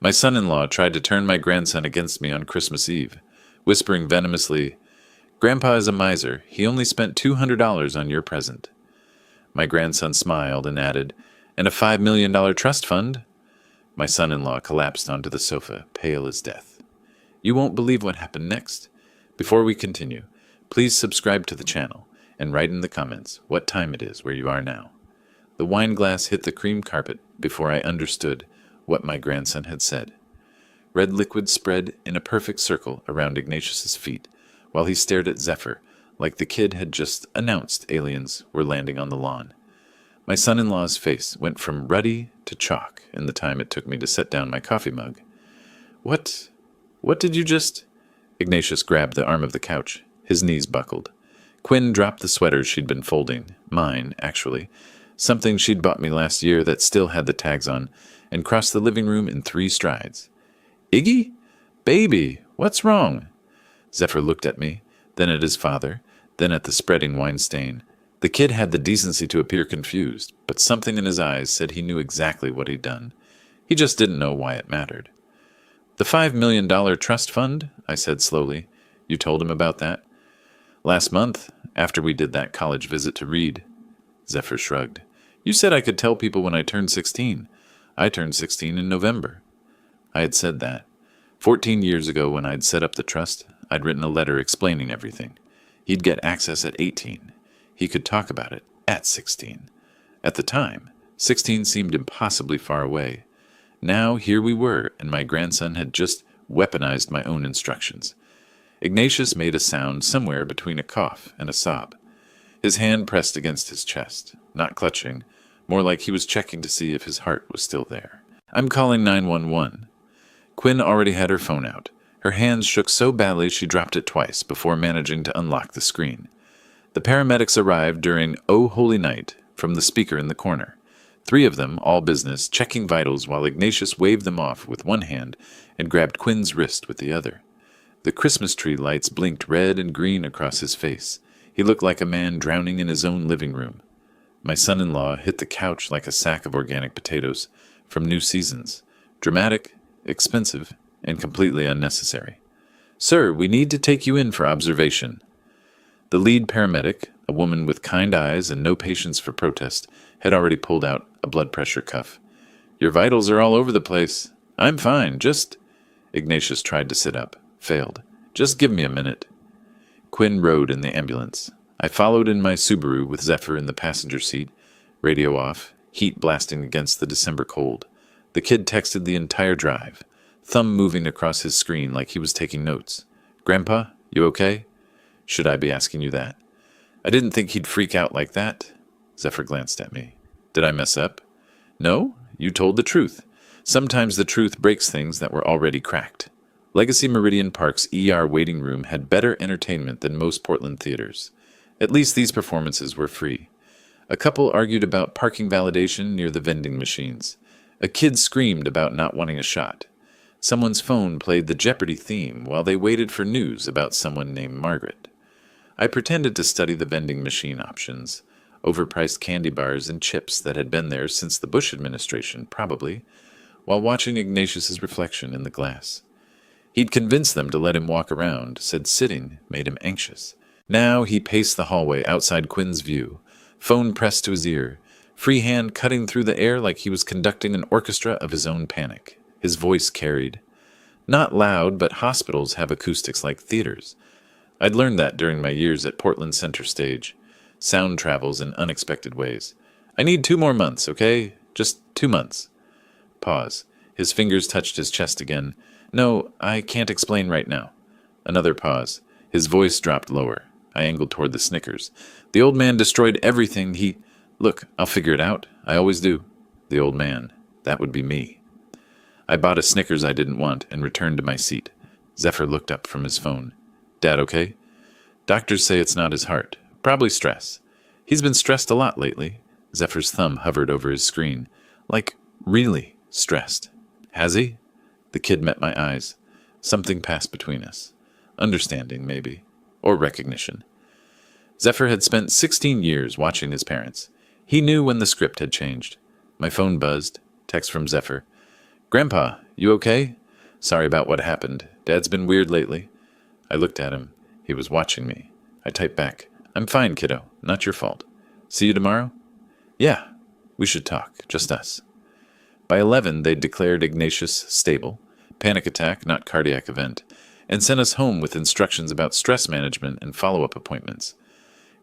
My son-in-law tried to turn my grandson against me on Christmas Eve, whispering venomously, "Grandpa is a miser. He only spent $200 on your present." My grandson smiled and added, "And a $5 million trust fund?" My son-in-law collapsed onto the sofa, pale as death. You won't believe what happened next. Before we continue, please subscribe to the channel and write in the comments what time it is where you are now. The wine glass hit the cream carpet before I understood what my grandson had said. Red liquid spread in a perfect circle around Ignatius's feet while he stared at Zephyr like the kid had just announced aliens were landing on the lawn. My son-in-law's face went from ruddy to chalk in the time it took me to set down my coffee mug. What did you just... Ignatius grabbed the arm of the couch. His knees buckled. Quinn dropped the sweaters she'd been folding, mine, actually, something she'd bought me last year that still had the tags on, and crossed the living room in 3 strides. "Iggy? Baby, what's wrong?" Zephyr looked at me, then at his father, then at the spreading wine stain. The kid had the decency to appear confused, but something in his eyes said he knew exactly what he'd done. He just didn't know why it mattered. "The $5 million trust fund?" I said slowly. "You told him about that?" "Last month, after we did that college visit to Reed." Zephyr shrugged. "You said I could tell people when I turned 16. I turned 16 in November." I had said that. 14 years ago when I'd set up the trust, I'd written a letter explaining everything. He'd get access at 18. He could talk about it at 16. At the time, 16 seemed impossibly far away. Now here we were, and my grandson had just weaponized my own instructions. Ignatius made a sound somewhere between a cough and a sob. His hand pressed against his chest, not clutching, more like he was checking to see if his heart was still there. "I'm calling 911. Quinn already had her phone out. Her hands shook so badly she dropped it twice before managing to unlock the screen. The paramedics arrived during "Oh Holy Night" from the speaker in the corner. 3 of them, all business, checking vitals while Ignatius waved them off with one hand and grabbed Quinn's wrist with the other. The Christmas tree lights blinked red and green across his face. He looked like a man drowning in his own living room. My son-in-law hit the couch like a sack of organic potatoes from New Seasons. Dramatic, expensive, and completely unnecessary. "Sir, we need to take you in for observation." The lead paramedic, a woman with kind eyes and no patience for protest, had already pulled out a blood pressure cuff. "Your vitals are all over the place." "I'm fine, just..." Ignatius tried to sit up, failed. "Just give me a minute." Quinn rode in the ambulance. I followed in my Subaru with Zephyr in the passenger seat, radio off, heat blasting against the December cold. The kid texted the entire drive, thumb moving across his screen like he was taking notes. "Grandpa, you okay?" "Should I be asking you that?" "I didn't think he'd freak out like that." Zephyr glanced at me. "Did I mess up?" "No, you told the truth. Sometimes the truth breaks things that were already cracked." Legacy Meridian Park's ER waiting room had better entertainment than most Portland theaters. At least these performances were free. A couple argued about parking validation near the vending machines. A kid screamed about not wanting a shot. Someone's phone played the Jeopardy theme while they waited for news about someone named Margaret. I pretended to study the vending machine options, overpriced candy bars and chips that had been there since the Bush administration, probably, while watching Ignatius's reflection in the glass. He'd convinced them to let him walk around, said sitting made him anxious. Now he paced the hallway outside Quinn's view, phone pressed to his ear, free hand cutting through the air like he was conducting an orchestra of his own panic. His voice carried. Not loud, but hospitals have acoustics like theaters. I'd learned that during my years at Portland Center Stage. Sound travels in unexpected ways. "I need 2 more months, okay? Just 2 months. Pause. His fingers touched his chest again. "No, I can't explain right now." Another pause. His voice dropped lower. I angled toward the Snickers. "The old man destroyed everything he... Look, I'll figure it out. I always do." The old man. That would be me. I bought a Snickers I didn't want and returned to my seat. Zephyr looked up from his phone. "Dad okay?" "Doctors say it's not his heart. Probably stress. He's been stressed a lot lately." Zephyr's thumb hovered over his screen. "Like, really stressed." "Has he?" The kid met my eyes. Something passed between us. Understanding, maybe. Or recognition. Zephyr had spent 16 years watching his parents. He knew when the script had changed. My phone buzzed. Text from Zephyr. "Grandpa, You okay? Sorry about what happened. Dad's been weird lately. I looked at him. He was watching me. I typed back, I'm fine, kiddo. Not your fault. See you tomorrow? Yeah. We should talk. Just us. By 11, they'd declared Ignatius stable, panic attack, not cardiac event, and sent us home with instructions about stress management and follow-up appointments.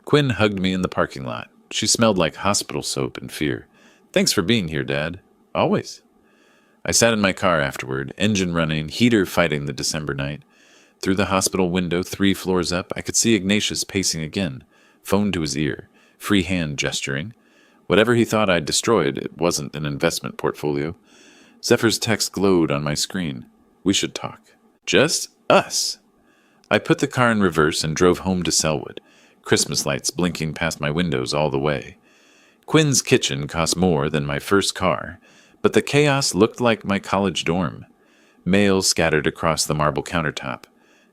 Quinn hugged me in the parking lot. She smelled like hospital soap and fear. Thanks for being here, Dad. Always. I sat in my car afterward, engine running, heater fighting the December night. Through the hospital window, 3 floors up, I could see Ignatius pacing again, phone to his ear, free hand gesturing. Whatever he thought I'd destroyed, it wasn't an investment portfolio. Zephyr's text glowed on my screen. We should talk. Just us. I put the car in reverse and drove home to Selwood, Christmas lights blinking past my windows all the way. Quinn's kitchen cost more than my first car, but the chaos looked like my college dorm. Mail scattered across the marble countertop.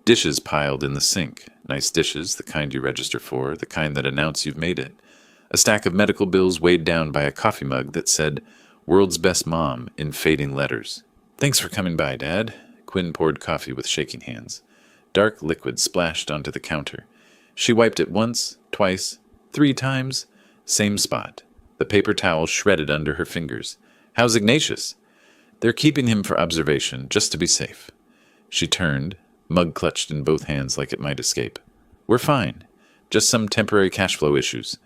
Dishes piled in the sink. Nice dishes, the kind you register for, the kind that announce you've made it. A stack of medical bills weighed down by a coffee mug that said, World's Best Mom, in fading letters. Thanks for coming by, Dad. Quinn poured coffee with shaking hands. Dark liquid splashed onto the counter. She wiped it once, twice, 3 times. Same spot. The paper towel shredded under her fingers. How's Ignatius? They're keeping him for observation, just to be safe. She turned, mug clutched in both hands like it might escape. We're fine. Just some temporary cash flow issues.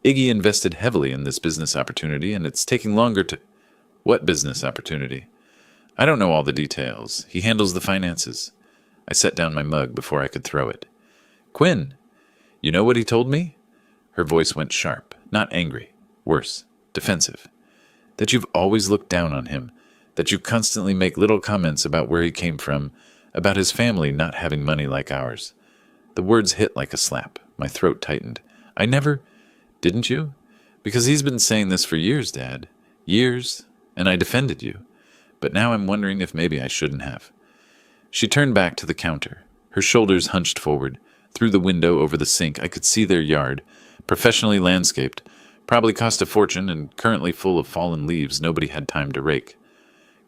Iggy invested heavily in this business opportunity, and it's taking longer to... What business opportunity? I don't know all the details. He handles the finances. I set down my mug before I could throw it. Quinn, you know what he told me? Her voice went sharp, not angry. Worse, defensive. That you've always looked down on him. That you constantly make little comments about where he came from, about his family not having money like ours. The words hit like a slap. My throat tightened. I never... Didn't you? Because he's been saying this for years, Dad. Years, and I defended you. But now I'm wondering if maybe I shouldn't have. She turned back to the counter. Her shoulders hunched forward. Through the window over the sink, I could see their yard, professionally landscaped, probably cost a fortune and currently full of fallen leaves nobody had time to rake.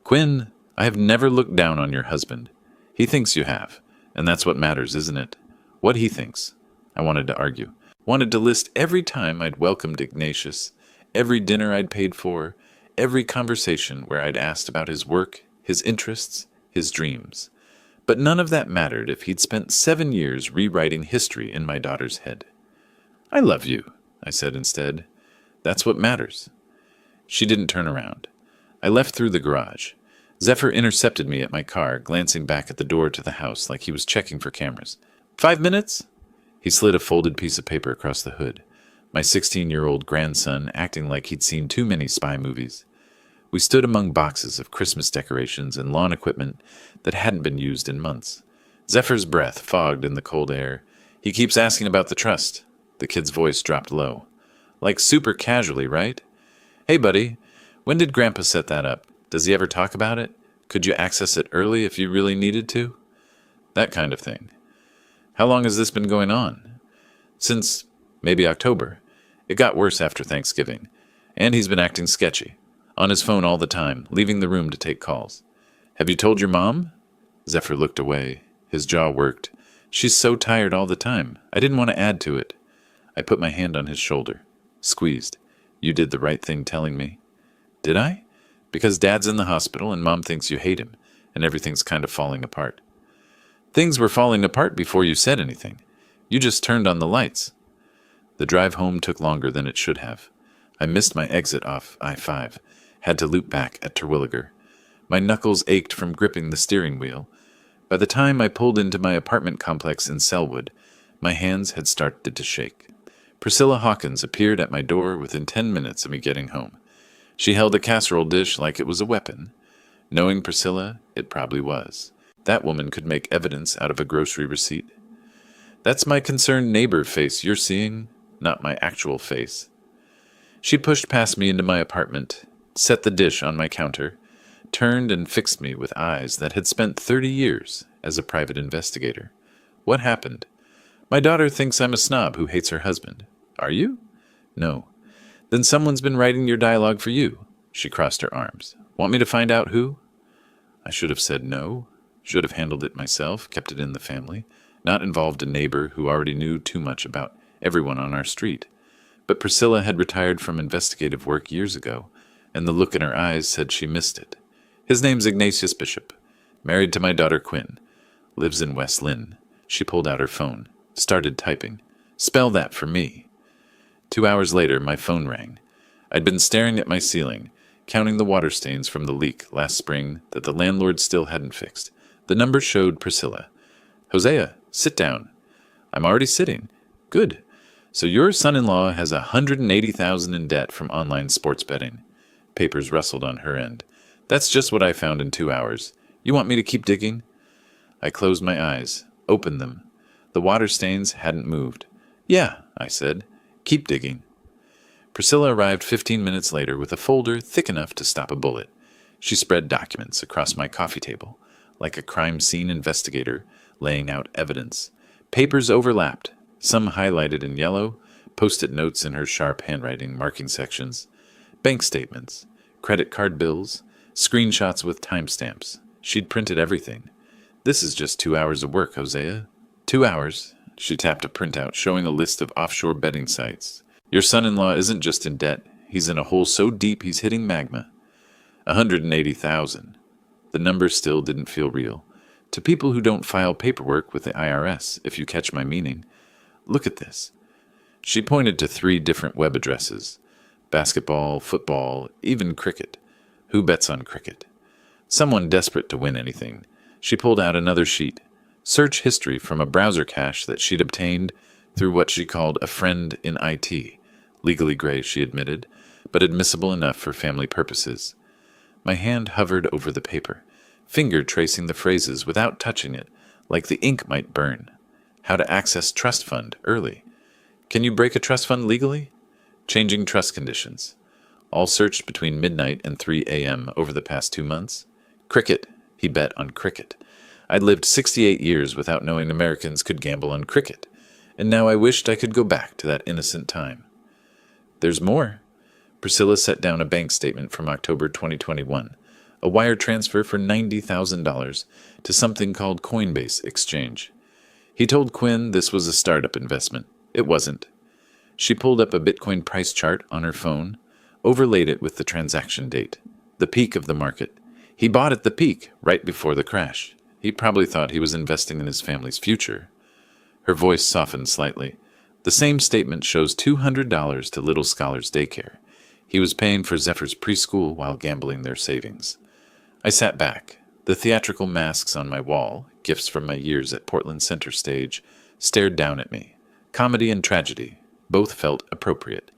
Quinn, I have never looked down on your husband. He thinks you have, and that's what matters, isn't it? What he thinks. I wanted to argue. Wanted to list every time I'd welcomed Ignatius, every dinner I'd paid for, every conversation where I'd asked about his work, his interests, his dreams. But none of that mattered if he'd spent 7 years rewriting history in my daughter's head. I love you, I said instead. That's what matters. She didn't turn around. I left through the garage. Zephyr intercepted me at my car, glancing back at the door to the house like he was checking for cameras. 5 minutes? He slid a folded piece of paper across the hood. My 16-year-old grandson acting like he'd seen too many spy movies. We stood among boxes of Christmas decorations and lawn equipment that hadn't been used in months. Zephyr's breath fogged in the cold air. He keeps asking about the trust. The kid's voice dropped low. Like super casually, right? Hey, buddy, when did Grandpa set that up? Does he ever talk about it? Could you access it early if you really needed to? That kind of thing. How long has this been going on? Since maybe October. It got worse after Thanksgiving. And he's been acting sketchy. On his phone all the time, leaving the room to take calls. Have you told your mom? Zephyr looked away. His jaw worked. She's so tired all the time. I didn't want to add to it. I put my hand on his shoulder. Squeezed. You did the right thing telling me. Did I? Because Dad's in the hospital and Mom thinks you hate him, and everything's kind of falling apart. Things were falling apart before you said anything. You just turned on the lights. The drive home took longer than it should have. I missed my exit off I-5, had to loop back at Terwilliger. My knuckles ached from gripping the steering wheel. By the time I pulled into my apartment complex in Selwood, my hands had started to shake. Priscilla Hawkins appeared at my door within 10 minutes of me getting home. She held a casserole dish like it was a weapon. Knowing Priscilla, it probably was. That woman could make evidence out of a grocery receipt. That's my concerned neighbor face you're seeing, not my actual face. She pushed past me into my apartment, set the dish on my counter, turned and fixed me with eyes that had spent 30 years as a private investigator. What happened? My daughter thinks I'm a snob who hates her husband. Are you? No. Then someone's been writing your dialogue for you. She crossed her arms. Want me to find out who? I should have said no, should have handled it myself, kept it in the family, not involved a neighbor who already knew too much about everyone on our street. But Priscilla had retired from investigative work years ago, and the look in her eyes said she missed it. His name's Ignatius Bishop, married to my daughter Quinn, lives in West Lynn. She pulled out her phone, started typing. Spell that for me. 2 hours later, my phone rang. I'd been staring at my ceiling, counting the water stains from the leak last spring that the landlord still hadn't fixed. The number showed Priscilla. Hosea, sit down. I'm already sitting. Good. So your son-in-law has $180,000 in debt from online sports betting. Papers rustled on her end. That's just what I found in 2 hours. You want me to keep digging? I closed my eyes, opened them. The water stains hadn't moved. Yeah, I said. Keep digging. Priscilla arrived 15 minutes later with a folder thick enough to stop a bullet. She spread documents across my coffee table, like a crime scene investigator laying out evidence. Papers overlapped, some highlighted in yellow, post-it notes in her sharp handwriting marking sections, bank statements, credit card bills, screenshots with timestamps. She'd printed everything. This is just 2 hours of work, Hosea. 2 hours. She tapped a printout showing a list of offshore betting sites. Your son-in-law isn't just in debt. He's in a hole so deep he's hitting magma. 180,000. The number still didn't feel real. To people who don't file paperwork with the IRS, if you catch my meaning. Look at this. She pointed to 3 different web addresses. Basketball, football, even cricket. Who bets on cricket? Someone desperate to win anything. She pulled out another sheet. Search history from a browser cache that she'd obtained through what she called a friend in IT. Legally gray, she admitted, but admissible enough for family purposes. My hand hovered over the paper, finger tracing the phrases without touching it, like the ink might burn. How to access trust fund early. Can you break a trust fund legally? Changing trust conditions. All searched between midnight and 3 a.m. over the past 2 months. Cricket. He bet on cricket. I'd lived 68 years without knowing Americans could gamble on cricket, and now I wished I could go back to that innocent time. There's more. Priscilla set down a bank statement from October 2021, a wire transfer for $90,000 to something called Coinbase Exchange. He told Quinn this was a startup investment. It wasn't. She pulled up a Bitcoin price chart on her phone, overlaid it with the transaction date, the peak of the market. He bought at the peak, right before the crash. He probably thought he was investing in his family's future. Her voice softened slightly. The same statement shows $200 to Little Scholars Daycare. He was paying for Zephyr's preschool while gambling their savings. I sat back. The theatrical masks on my wall, gifts from my years at Portland Center Stage, stared down at me. Comedy and tragedy. Both felt appropriate.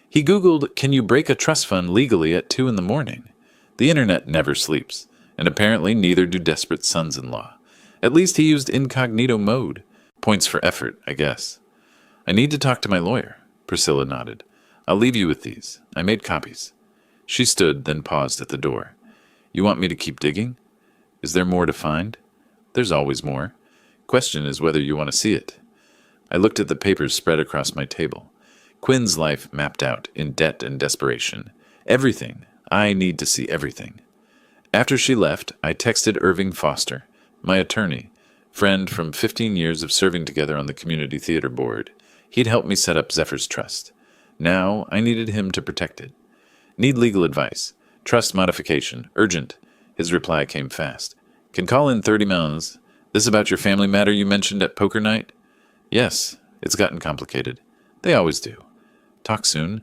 He Googled, "Can you break a trust fund legally at 2 in the morning?" The internet never sleeps, and apparently neither do desperate sons-in-law. At least he used incognito mode. Points for effort, I guess. I need to talk to my lawyer. Priscilla nodded. I'll leave you with these. I made copies. She stood, then paused at the door. You want me to keep digging? Is there more to find? There's always more. Question is whether you want to see it. I looked at the papers spread across my table. Quinn's life mapped out in debt and desperation. Everything. I need to see everything. After she left, I texted Irving Foster, my attorney, friend from 15 years of serving together on the community theater board. He'd helped me set up Zephyr's trust. Now, I needed him to protect it. Need legal advice. Trust modification. Urgent. His reply came fast. Can call in 30 minutes. This about your family matter you mentioned at poker night? Yes. It's gotten complicated. They always do. Talk soon.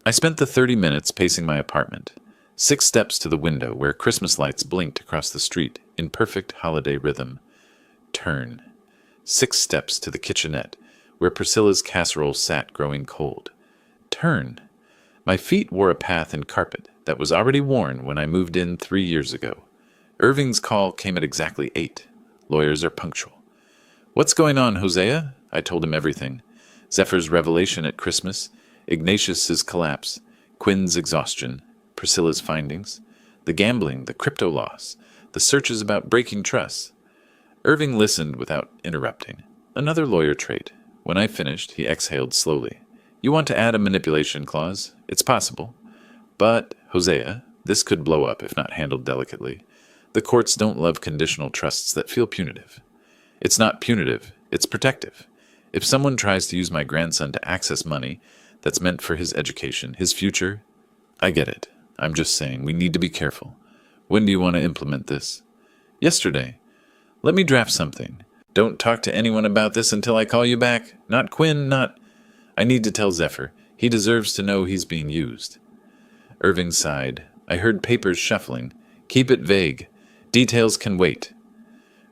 I spent the 30 minutes pacing my apartment. 6 steps to the window where Christmas lights blinked across the street in perfect holiday rhythm. Turn. 6 steps to the kitchenette where Priscilla's casserole sat growing cold. Turn. My feet wore a path in carpet that was already worn when I moved in 3 years ago. Irving's call came at exactly 8. Lawyers are punctual. What's going on, Hosea? I told him everything. Zephyr's revelation at Christmas, Ignatius's collapse, Quinn's exhaustion, Priscilla's findings, the gambling, the crypto loss, the searches about breaking trusts. Irving listened without interrupting. Another lawyer trait. When I finished, he exhaled slowly. You want to add a manipulation clause? It's possible. But, Hosea, this could blow up if not handled delicately. The courts don't love conditional trusts that feel punitive. It's not punitive, it's protective. If someone tries to use my grandson to access money that's meant for his education, his future, I get it. I'm just saying we need to be careful. When do you want to implement this? Yesterday. Let me draft something. Don't talk to anyone about this until I call you back. Not Quinn, not... I need to tell Zephyr. He deserves to know he's being used. Irving sighed. I heard papers shuffling. Keep it vague. Details can wait.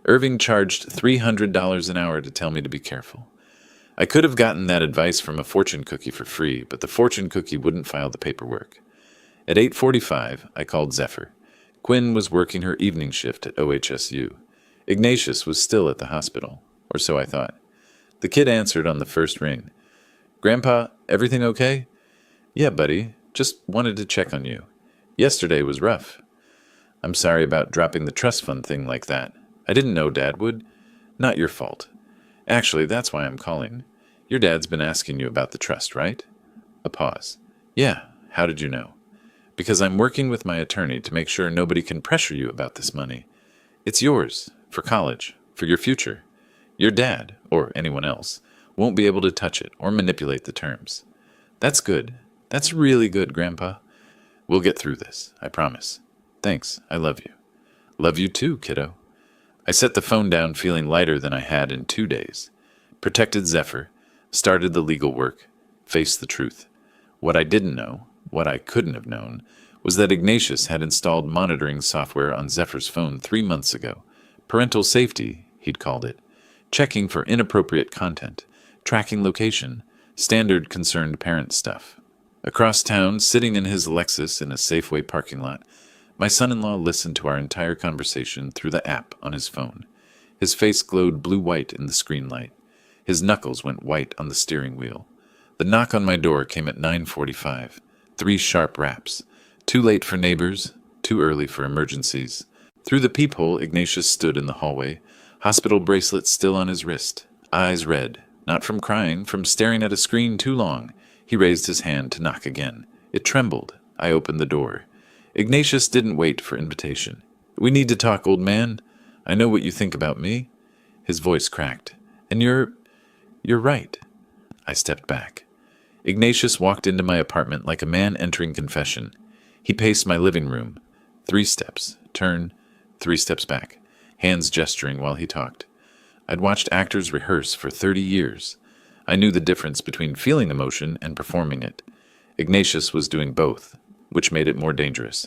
Irving charged $300 an hour to tell me to be careful. I could have gotten that advice from a fortune cookie for free, but the fortune cookie wouldn't file the paperwork. At 8:45, I called Zephyr. Quinn was working her evening shift at OHSU. Ignatius was still at the hospital, or so I thought. The kid answered on the first ring. Grandpa, everything okay? Yeah, buddy. Just wanted to check on you. Yesterday was rough. I'm sorry about dropping the trust fund thing like that. I didn't know Dad would. Not your fault. Actually, that's why I'm calling. Your dad's been asking you about the trust, right? A pause. Yeah, how did you know? Because I'm working with my attorney to make sure nobody can pressure you about this money. It's yours, for college, for your future. Your dad, or anyone else, won't be able to touch it or manipulate the terms. That's good. That's really good, Grandpa. We'll get through this, I promise. Thanks, I love you. Love you too, kiddo. I set the phone down feeling lighter than I had in 2 days. Protected Zephyr, started the legal work, faced the truth. What I didn't know, what I couldn't have known, was that Ignatius had installed monitoring software on Zephyr's phone 3 months ago. Parental safety, he'd called it. Checking for inappropriate content, tracking location, standard concerned parent stuff. Across town, sitting in his Lexus in a Safeway parking lot, my son-in-law listened to our entire conversation through the app on his phone. His face glowed blue-white in the screen light. His knuckles went white on the steering wheel. The knock on my door came at 9:45. 3 sharp raps. Too late for neighbors, too early for emergencies. Through the peephole, Ignatius stood in the hallway, hospital bracelet still on his wrist, eyes red, not from crying, from staring at a screen too long. He raised his hand to knock again. It trembled. I opened the door. Ignatius didn't wait for invitation. We need to talk, old man. I know what you think about me. His voice cracked. And you're right. I stepped back. Ignatius walked into my apartment like a man entering confession. He paced my living room. 3 steps, turn, 3 steps back, hands gesturing while he talked. I'd watched actors rehearse for 30 years. I knew the difference between feeling emotion and performing it. Ignatius was doing both, which made it more dangerous.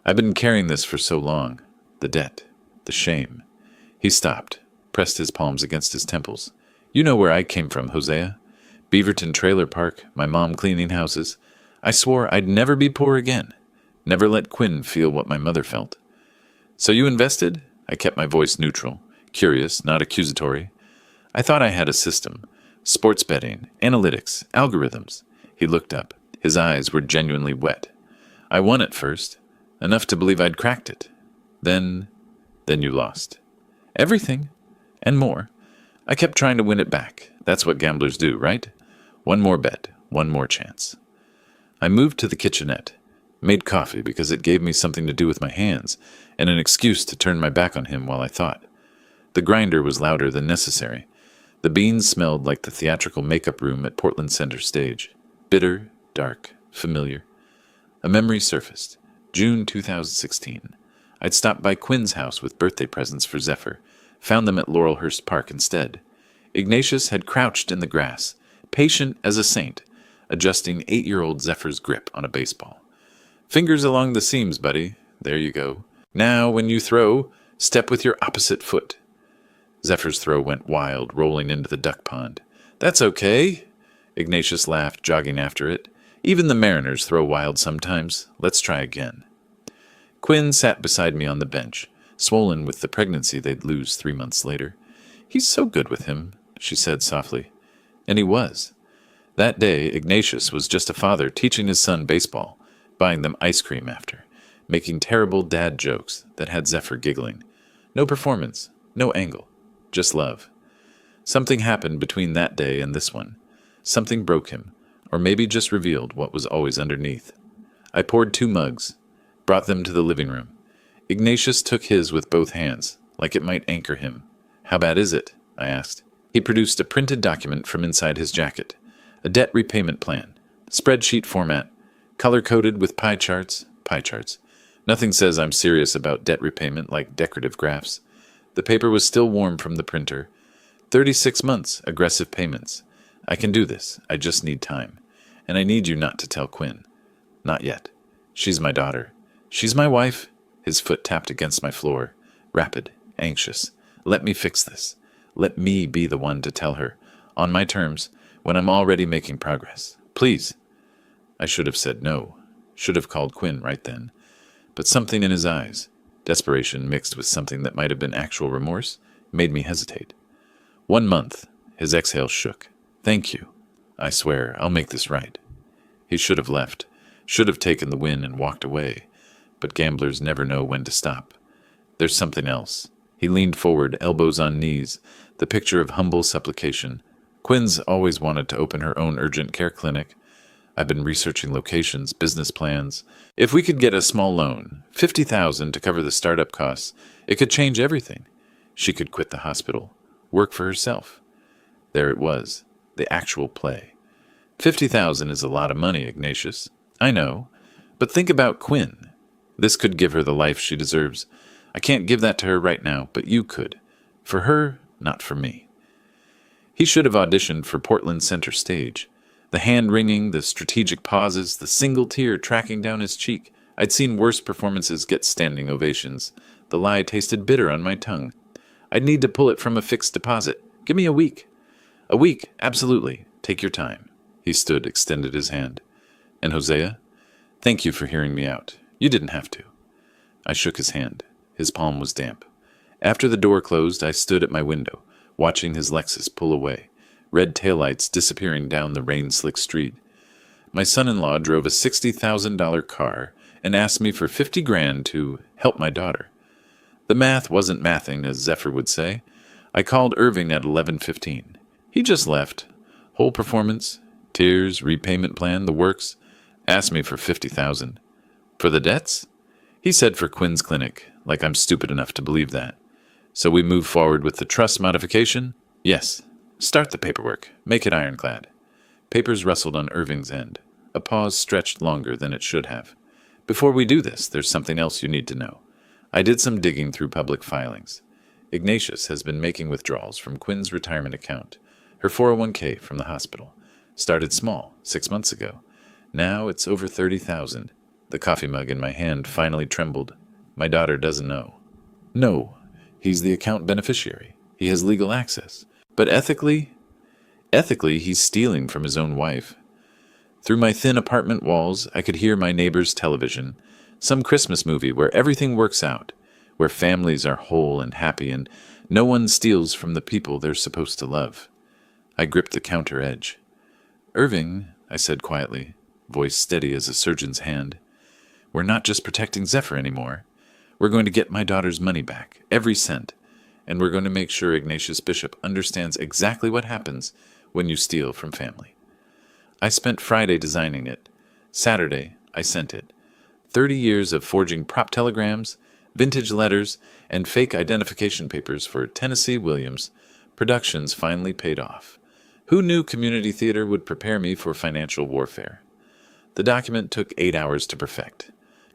I've been carrying this for so long. The debt, the shame. He stopped, pressed his palms against his temples. You know where I came from, Hosea. Beaverton Trailer Park, my mom cleaning houses. I swore I'd never be poor again. Never let Quinn feel what my mother felt. So you invested? I kept my voice neutral, curious, not accusatory. I thought I had a system. Sports betting, analytics, algorithms. He looked up. His eyes were genuinely wet. I won at first, enough to believe I'd cracked it. Then you lost. Everything, and more. I kept trying to win it back. That's what gamblers do, right? One more bet, one more chance. I moved to the kitchenette, made coffee because it gave me something to do with my hands, and an excuse to turn my back on him while I thought. The grinder was louder than necessary. The beans smelled like the theatrical makeup room at Portland Center Stage. Bitter, dark, familiar. A memory surfaced. June 2016. I'd stopped by Quinn's house with birthday presents for Zephyr. Found them at Laurelhurst Park instead. Ignatius had crouched in the grass, patient as a saint, adjusting 8-year-old Zephyr's grip on a baseball. Fingers along the seams, buddy. There you go. Now, when you throw, step with your opposite foot. Zephyr's throw went wild, rolling into the duck pond. That's okay. Ignatius laughed, jogging after it. Even the Mariners throw wild sometimes. Let's try again. Quinn sat beside me on the bench, swollen with the pregnancy they'd lose 3 months later. He's so good with him, she said softly. And he was. That day, Ignatius was just a father teaching his son baseball, buying them ice cream after, making terrible dad jokes that had Zephyr giggling. No performance, no angle, just love. Something happened between that day and this one. Something broke him, or maybe just revealed what was always underneath. I poured 2 mugs, brought them to the living room. Ignatius took his with both hands, like it might anchor him. "How bad is it?" I asked. He produced a printed document from inside his jacket. A debt repayment plan. Spreadsheet format. Color-coded with pie charts. Nothing says I'm serious about debt repayment like decorative graphs. The paper was still warm from the printer. 36 months, aggressive payments. I can do this. I just need time. And I need you not to tell Quinn. Not yet. She's my daughter. She's my wife. His foot tapped against my floor. Rapid, anxious. Let me fix this. Let me be the one to tell her. On my terms, when I'm already making progress. Please. I should have said no. Should have called Quinn right then. But something in his eyes, desperation mixed with something that might have been actual remorse, made me hesitate. 1 month. His exhale shook. Thank you. I swear, I'll make this right. He should have left. Should have taken the win and walked away. But gamblers never know when to stop. There's something else. He leaned forward, elbows on knees, the picture of humble supplication. Quinn's always wanted to open her own urgent care clinic. I've been researching locations, business plans. If we could get a small loan, $50,000 to cover the startup costs, it could change everything. She could quit the hospital, work for herself. There it was, the actual play. $50,000 is a lot of money, Ignatius. I know. But think about Quinn. This could give her the life she deserves. I can't give that to her right now, but you could. For her, not for me. He should have auditioned for Portland Center Stage. The hand-wringing, the strategic pauses, the single tear tracking down his cheek. I'd seen worse performances get standing ovations. The lie tasted bitter on my tongue. I'd need to pull it from a fixed deposit. Give me a week. A week, absolutely. Take your time. He stood, extended his hand. And Hosea? Thank you for hearing me out. You didn't have to. I shook his hand. His palm was damp. After the door closed, I stood at my window, watching his Lexus pull away, red taillights disappearing down the rain-slick street. My son-in-law drove a $60,000 car and asked me for $50,000 to help my daughter. The math wasn't mathing, as Zephyr would say. I called Irving at 11:15. He just left. Whole performance, tears, repayment plan, the works. Asked me for $50,000. For the debts? He said for Quinn's clinic, like I'm stupid enough to believe that. So we move forward with the trust modification? Yes. Start the paperwork. Make it ironclad. Papers rustled on Irving's end. A pause stretched longer than it should have. Before we do this, there's something else you need to know. I did some digging through public filings. Ignatius has been making withdrawals from Quinn's retirement account, her 401k from the hospital. Started small, 6 months ago. Now it's over $30,000. The coffee mug in my hand finally trembled. My daughter doesn't know. No, he's the account beneficiary. He has legal access. But ethically, he's stealing from his own wife. Through my thin apartment walls, I could hear my neighbor's television, some Christmas movie where everything works out, where families are whole and happy and no one steals from the people they're supposed to love. I gripped the counter edge. Irving, I said quietly, voice steady as a surgeon's hand, we're not just protecting Zephyr anymore. We're going to get my daughter's money back, every cent, and we're going to make sure Ignatius Bishop understands exactly what happens when you steal from family. I spent Friday designing it. Saturday, I sent it. 30 years of forging prop telegrams, vintage letters, and fake identification papers for Tennessee Williams. Productions finally paid off. Who knew community theater would prepare me for financial warfare? The document took 8 hours to perfect.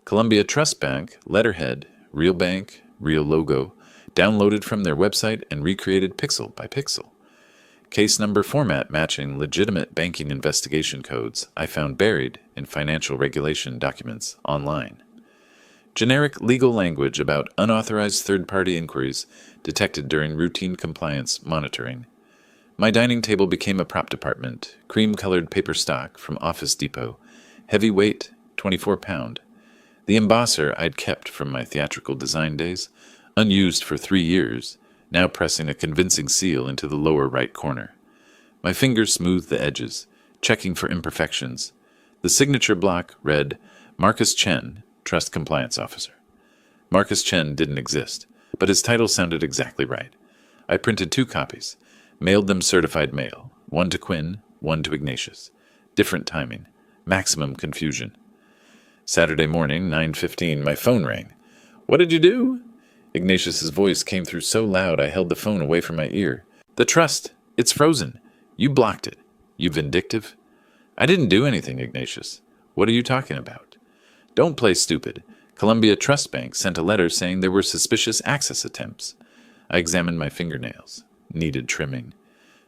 Columbia Trust Bank, letterhead, real bank, real logo, downloaded from their website and recreated pixel by pixel. Case number format matching legitimate banking investigation codes I found buried in financial regulation documents online. Generic legal language about unauthorized third-party inquiries detected during routine compliance monitoring. My dining table became a prop department, cream-colored paper stock from Office Depot, heavy weight, 24-pound. The embosser I'd kept from my theatrical design days, unused for 3 years, now pressing a convincing seal into the lower right corner. My fingers smoothed the edges, checking for imperfections. The signature block read, Marcus Chen, Trust Compliance Officer. Marcus Chen didn't exist, but his title sounded exactly right. I printed 2 copies, mailed them certified mail, one to Quinn, one to Ignatius. Different timing, maximum confusion. Saturday morning, 9:15, my phone rang. What did you do? Ignatius's voice came through so loud I held the phone away from my ear. The trust. It's frozen. You blocked it. You vindictive. I didn't do anything, Ignatius. What are you talking about? Don't play stupid. Columbia Trust Bank sent a letter saying there were suspicious access attempts. I examined my fingernails. Needed trimming.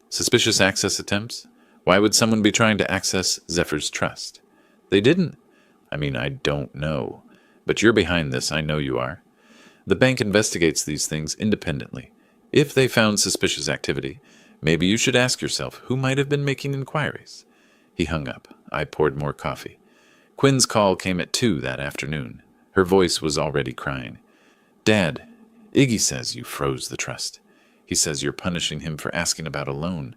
Suspicious access attempts? Why would someone be trying to access Zephyr's trust? They didn't. I don't know. But you're behind this, I know you are. The bank investigates these things independently. If they found suspicious activity, maybe you should ask yourself who might have been making inquiries. He hung up. I poured more coffee. Quinn's call came at 2 that afternoon. Her voice was already crying. Dad, Iggy says you froze the trust. He says you're punishing him for asking about a loan.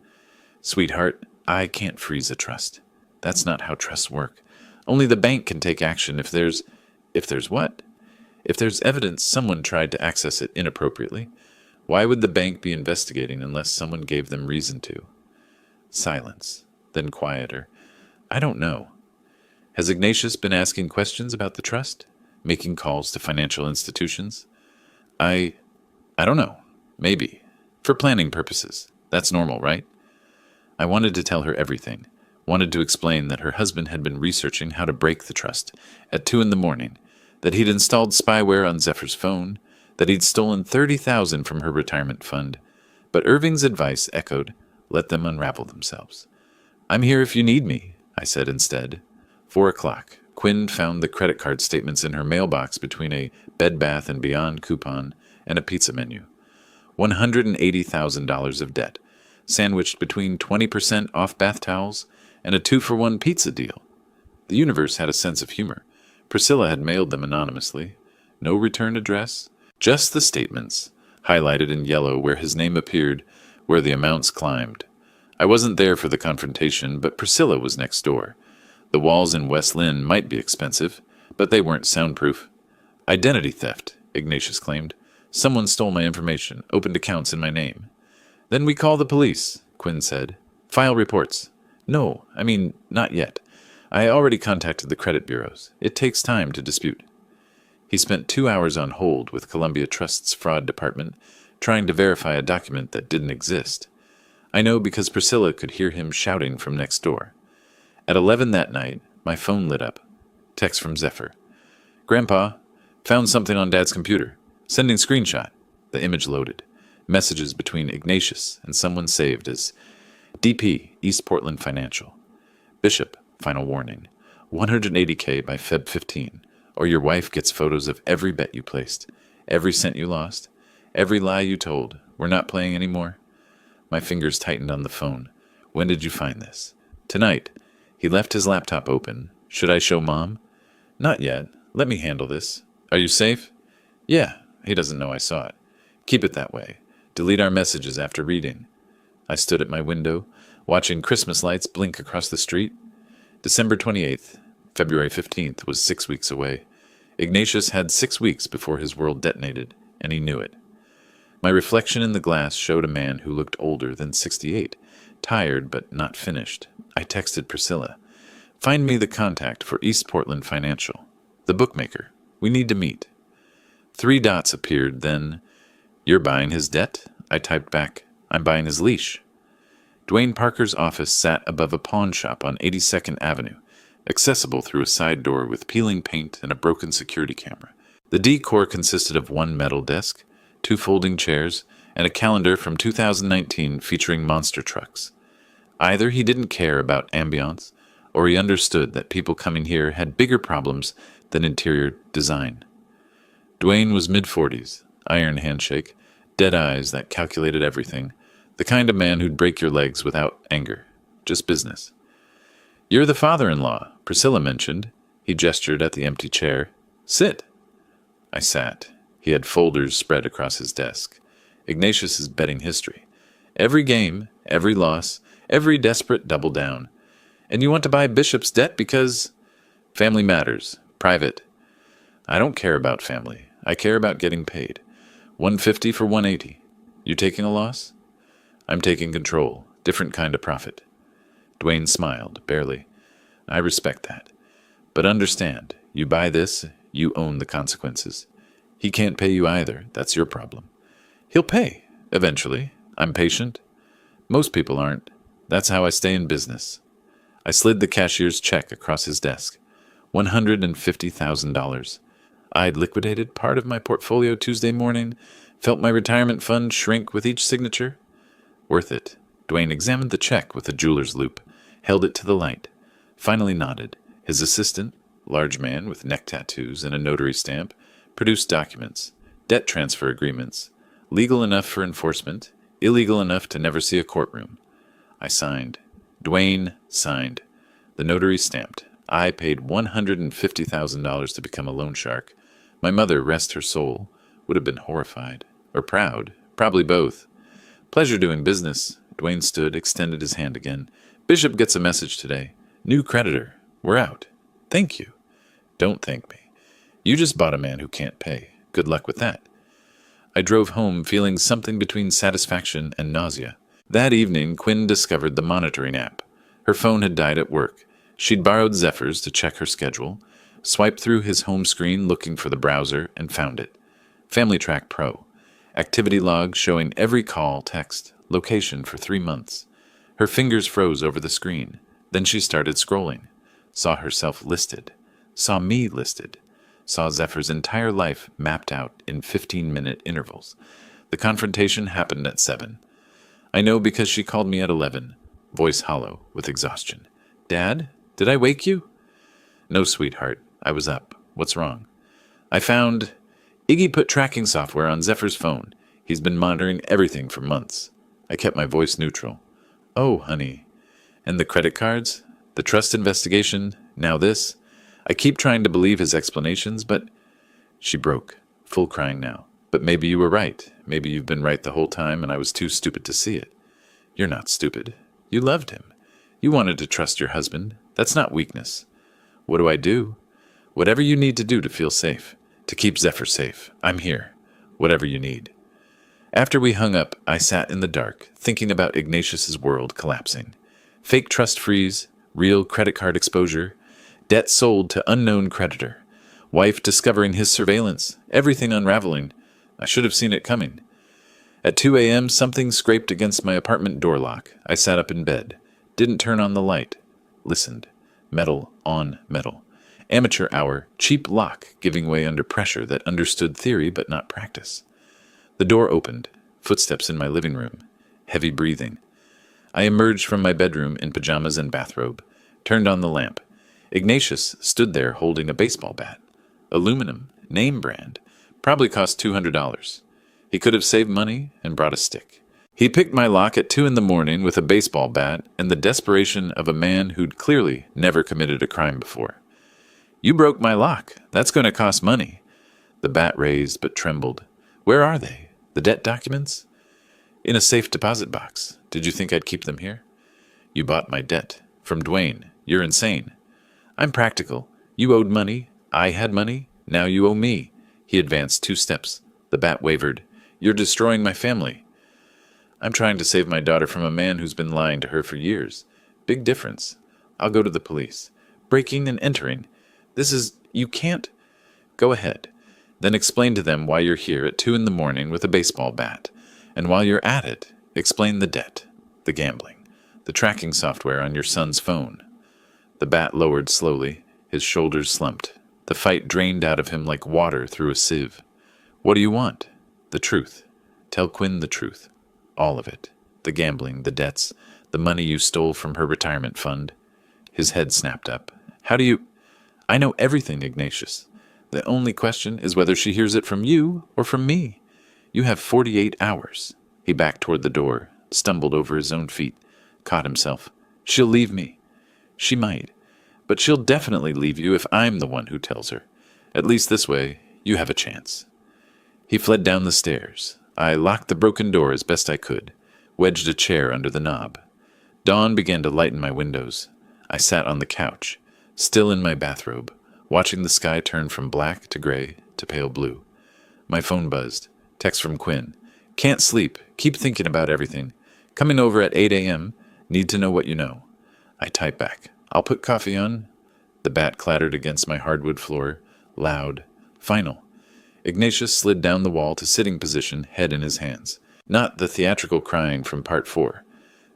Sweetheart, I can't freeze a trust. That's not how trusts work. Only the bank can take action if there's what? If there's evidence someone tried to access it inappropriately. Why would the bank be investigating unless someone gave them reason to? Silence, then quieter. I don't know. Has Ignatius been asking questions about the trust? Making calls to financial institutions? I don't know. Maybe. For planning purposes. That's normal, right? I wanted to tell her everything. Wanted to explain that her husband had been researching how to break the trust at 2 a.m, that he'd installed spyware on Zephyr's phone, that he'd stolen $30,000 from her retirement fund. But Irving's advice echoed, let them unravel themselves. I'm here if you need me, I said instead. 4 o'clock. Quinn found the credit card statements in her mailbox between a Bed Bath & Beyond coupon and a pizza menu. $180,000 of debt, sandwiched between 20% off bath towels and a 2-for-1 pizza deal. The universe had a sense of humor. Priscilla had mailed them anonymously. No return address, just the statements, highlighted in yellow where his name appeared, where the amounts climbed. I wasn't there for the confrontation, but Priscilla was next door. The walls in West Lynn might be expensive, but they weren't soundproof. Identity theft, Ignatius claimed. Someone stole my information, opened accounts in my name. Then we call the police, Quinn said. File reports. No, not yet. I already contacted the credit bureaus. It takes time to dispute. He spent 2 hours on hold with Columbia Trust's fraud department, trying to verify a document that didn't exist. I know because Priscilla could hear him shouting from next door. At 11 that night, my phone lit up. Text from Zephyr. Grandpa, found something on Dad's computer. Sending screenshot. The image loaded. Messages between Ignatius and someone saved as DP, East Portland Financial. Bishop, final warning. $180K by Feb 15, or your wife gets photos of every bet you placed, every cent you lost, every lie you told. We're not playing anymore. My fingers tightened on the phone. When did you find this? Tonight. He left his laptop open. Should I show Mom? Not yet. Let me handle this. Are you safe? Yeah. He doesn't know I saw it. Keep it that way. Delete our messages after reading. I stood at my window, watching Christmas lights blink across the street. December 28th, February 15th was 6 weeks away. Ignatius had 6 weeks before his world detonated, and he knew it. My reflection in the glass showed a man who looked older than 68, tired but not finished. I texted Priscilla. Find me the contact for East Portland Financial, the bookmaker. We need to meet. 3 dots appeared, then, You're buying his debt? I typed back, I'm buying his leash. Dwayne Parker's office sat above a pawn shop on 82nd Avenue, accessible through a side door with peeling paint and a broken security camera. The decor consisted of 1 metal desk, 2 folding chairs, and a calendar from 2019 featuring monster trucks. Either he didn't care about ambiance, or he understood that people coming here had bigger problems than interior design. Dwayne was mid-40s, iron handshake, dead eyes that calculated everything, the kind of man who'd break your legs without anger, just business. You're the father-in-law, Priscilla mentioned. He gestured at the empty chair. Sit. I sat. He had folders spread across his desk. Ignatius's betting history. Every game, every loss, every desperate double down. And you want to buy Bishop's debt because family matters, private. I don't care about family. I care about getting paid. $150 for $180. You taking a loss? I'm taking control. Different kind of profit. Dwayne smiled, barely. I respect that. But understand, you buy this, you own the consequences. He can't pay you either. That's your problem. He'll pay, eventually. I'm patient. Most people aren't. That's how I stay in business. I slid the cashier's check across his desk. $150,000. I'd liquidated part of my portfolio Tuesday morning, felt my retirement fund shrink with each signature. Worth it. Dwayne examined the check with a jeweler's loop, held it to the light, finally nodded. His assistant, large man with neck tattoos and a notary stamp, produced documents, debt transfer agreements, legal enough for enforcement, illegal enough to never see a courtroom. I signed. Dwayne signed. The notary stamped. I paid $150,000 to become a loan shark. My mother, rest her soul, would have been horrified. Or proud. Probably both. Pleasure doing business. Dwayne stood, extended his hand again. Bishop gets a message today. New creditor. We're out. Thank you. Don't thank me. You just bought a man who can't pay. Good luck with that. I drove home feeling something between satisfaction and nausea. That evening, Quinn discovered the monitoring app. Her phone had died at work. She'd borrowed Zephyr's to check her schedule, swiped through his home screen looking for the browser, and found it. Family Track Pro. Activity log showing every call, text, location for 3 months. Her fingers froze over the screen. Then she started scrolling. Saw herself listed. Saw me listed. Saw Zephyr's entire life mapped out in 15-minute intervals. The confrontation happened at 7. I know because she called me at 11, voice hollow with exhaustion. Dad, did I wake you? No, sweetheart. I was up. What's wrong? I found Iggy put tracking software on Zephyr's phone. He's been monitoring everything for months. I kept my voice neutral. Oh, honey. And the credit cards? The trust investigation? Now this? I keep trying to believe his explanations, but... She broke, full crying now. But maybe you were right. Maybe you've been right the whole time and I was too stupid to see it. You're not stupid. You loved him. You wanted to trust your husband. That's not weakness. What do I do? Whatever you need to do to feel safe. To keep Zephyr safe. I'm here. Whatever you need. After we hung up, I sat in the dark, thinking about Ignatius's world collapsing. Fake trust freeze, real credit card exposure, debt sold to unknown creditor, wife discovering his surveillance, everything unraveling. I should have seen it coming. At 2 a.m., something scraped against my apartment door lock. I sat up in bed. Didn't turn on the light. Listened. Metal on metal. Amateur hour, cheap lock giving way under pressure that understood theory but not practice. The door opened. Footsteps in my living room. Heavy breathing. I emerged from my bedroom in pajamas and bathrobe. Turned on the lamp. Ignatius stood there holding a baseball bat. Aluminum. Name brand. Probably cost $200. He could have saved money and brought a stick. He picked my lock at 2 a.m. with a baseball bat and the desperation of a man who'd clearly never committed a crime before. You broke my lock. That's going to cost money. The bat raised but trembled. Where are they? The debt documents? In a safe deposit box. Did you think I'd keep them here? You bought my debt. From Dwayne. You're insane. I'm practical. You owed money. I had money. Now you owe me. He advanced 2 steps. The bat wavered. You're destroying my family. I'm trying to save my daughter from a man who's been lying to her for years. Big difference. I'll go to the police. Breaking and entering. You can't. Go ahead. Then explain to them why you're here at 2 a.m. with a baseball bat. And while you're at it, explain the debt, the gambling, the tracking software on your son's phone. The bat lowered slowly. His shoulders slumped. The fight drained out of him like water through a sieve. What do you want? The truth. Tell Quinn the truth. All of it. The gambling, the debts, the money you stole from her retirement fund. His head snapped up. How do you... I know everything, Ignatius. The only question is whether she hears it from you or from me. You have 48 hours. He backed toward the door, stumbled over his own feet, caught himself. She'll leave me. She might. But she'll definitely leave you if I'm the one who tells her. At least this way, you have a chance. He fled down the stairs. I locked the broken door as best I could, wedged a chair under the knob. Dawn began to lighten my windows. I sat on the couch, still in my bathrobe, watching the sky turn from black to gray to pale blue. My phone buzzed. Text from Quinn. Can't sleep. Keep thinking about everything. Coming over at 8 a.m. Need to know what you know. I type back. I'll put coffee on. The bat clattered against my hardwood floor. Loud. Final. Ignatius slid down the wall to sitting position, head in his hands. Not the theatrical crying from part 4.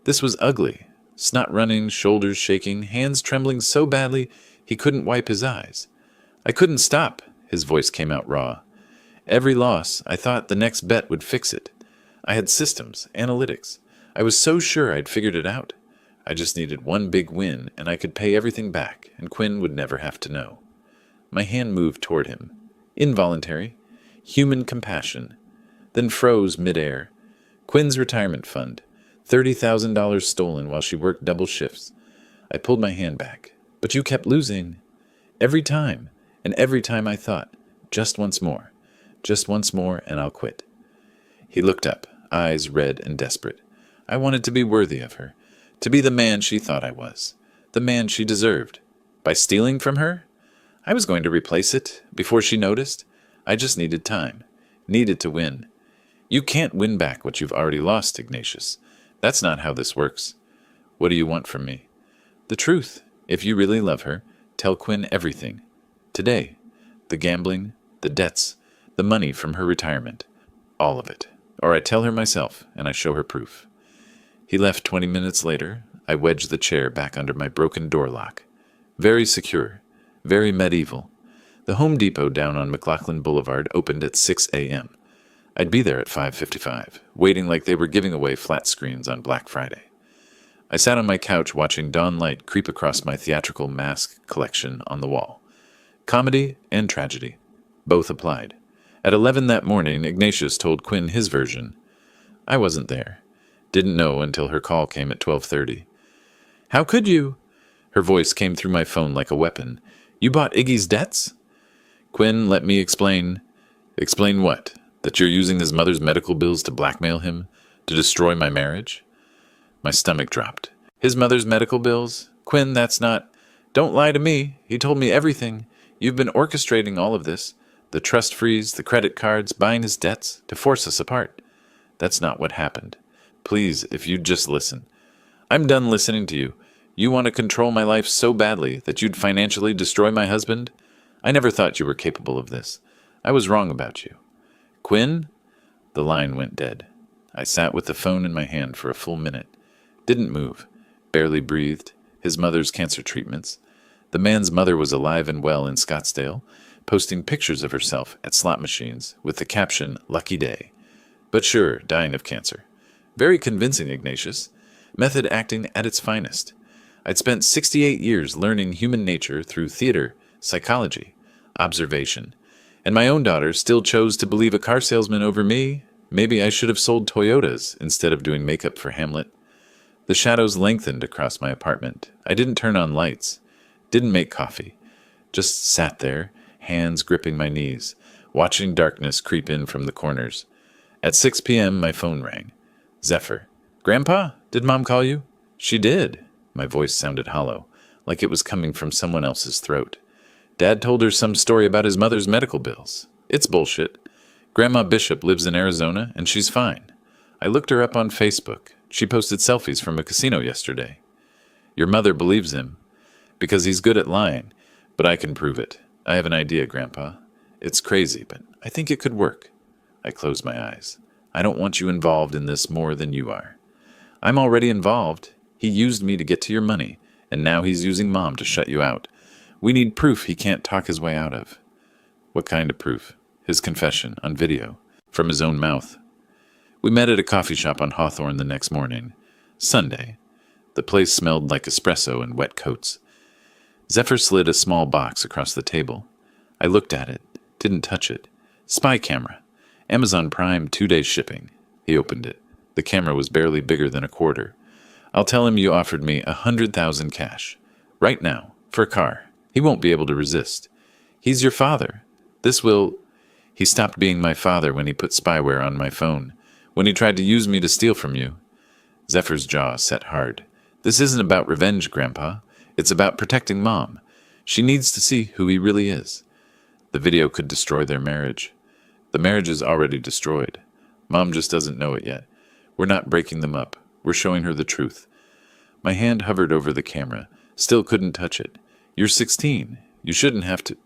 This was ugly. Snot running, shoulders shaking, hands trembling so badly he couldn't wipe his eyes. I couldn't stop, his voice came out raw. Every loss, I thought the next bet would fix it. I had systems, analytics. I was so sure I'd figured it out. I just needed one big win, and I could pay everything back, and Quinn would never have to know. My hand moved toward him. Involuntary. Human compassion. Then froze midair. Quinn's retirement fund. $30,000 stolen while she worked double shifts. I pulled my hand back. But you kept losing. Every time. And every time I thought, just once more. Just once more, and I'll quit. He looked up, eyes red and desperate. I wanted to be worthy of her. To be the man she thought I was. The man she deserved. By stealing from her? I was going to replace it, before she noticed. I just needed time. Needed to win. You can't win back what you've already lost, Ignatius. That's not how this works. What do you want from me? The truth. If you really love her, tell Quinn everything. Today. The gambling, the debts, the money from her retirement. All of it. Or I tell her myself, and I show her proof. He left 20 minutes later. I wedged the chair back under my broken door lock. Very secure. Very medieval. The Home Depot down on McLaughlin Boulevard opened at 6 a.m. I'd be there at 5:55, waiting like they were giving away flat screens on Black Friday. I sat on my couch watching dawn light creep across my theatrical mask collection on the wall. Comedy and tragedy. Both applied. At 11 that morning, Ignatius told Quinn his version. I wasn't there. Didn't know until her call came at 12:30. How could you? Her voice came through my phone like a weapon. You bought Iggy's debts? Quinn, let me explain. Explain what? That you're using his mother's medical bills to blackmail him? To destroy my marriage? My stomach dropped. His mother's medical bills? Quinn, that's not... Don't lie to me. He told me everything. You've been orchestrating all of this. The trust freeze, the credit cards, buying his debts, to force us apart. That's not what happened. Please, if you'd just listen. I'm done listening to you. You want to control my life so badly that you'd financially destroy my husband? I never thought you were capable of this. I was wrong about you. Quinn? The line went dead. I sat with the phone in my hand for a full minute. Didn't move. Barely breathed. His mother's cancer treatments. The man's mother was alive and well in Scottsdale, posting pictures of herself at slot machines with the caption, Lucky Day. But sure, dying of cancer. Very convincing, Ignatius. Method acting at its finest. I'd spent 68 years learning human nature through theater, psychology, observation. And my own daughter still chose to believe a car salesman over me. Maybe I should have sold Toyotas instead of doing makeup for Hamlet. The shadows lengthened across my apartment. I didn't turn on lights. Didn't make coffee. Just sat there, hands gripping my knees, watching darkness creep in from the corners. At 6 p.m., my phone rang. Zephyr. Grandpa, did Mom call you? She did. My voice sounded hollow, like it was coming from someone else's throat. Dad told her some story about his mother's medical bills. It's bullshit. Grandma Bishop lives in Arizona, and she's fine. I looked her up on Facebook. She posted selfies from a casino yesterday. Your mother believes him, because he's good at lying, but I can prove it. I have an idea, Grandpa. It's crazy, but I think it could work. I closed my eyes. I don't want you involved in this more than you are. I'm already involved. He used me to get to your money, and now he's using Mom to shut you out. We need proof he can't talk his way out of. What kind of proof? His confession, on video, from his own mouth. We met at a coffee shop on Hawthorne the next morning. Sunday. The place smelled like espresso and wet coats. Zephyr slid a small box across the table. I looked at it, didn't touch it. Spy camera. Amazon Prime 2-day shipping. He opened it. The camera was barely bigger than a quarter. I'll tell him you offered me $100,000 cash. Right now. For a car. He won't be able to resist. He's your father. This will... He stopped being my father when he put spyware on my phone. When he tried to use me to steal from you. Zephyr's jaw set hard. This isn't about revenge, Grandpa. It's about protecting Mom. She needs to see who he really is. The video could destroy their marriage. The marriage is already destroyed. Mom just doesn't know it yet. We're not breaking them up. We're showing her the truth. My hand hovered over the camera. Still couldn't touch it. You're 16. You shouldn't have to...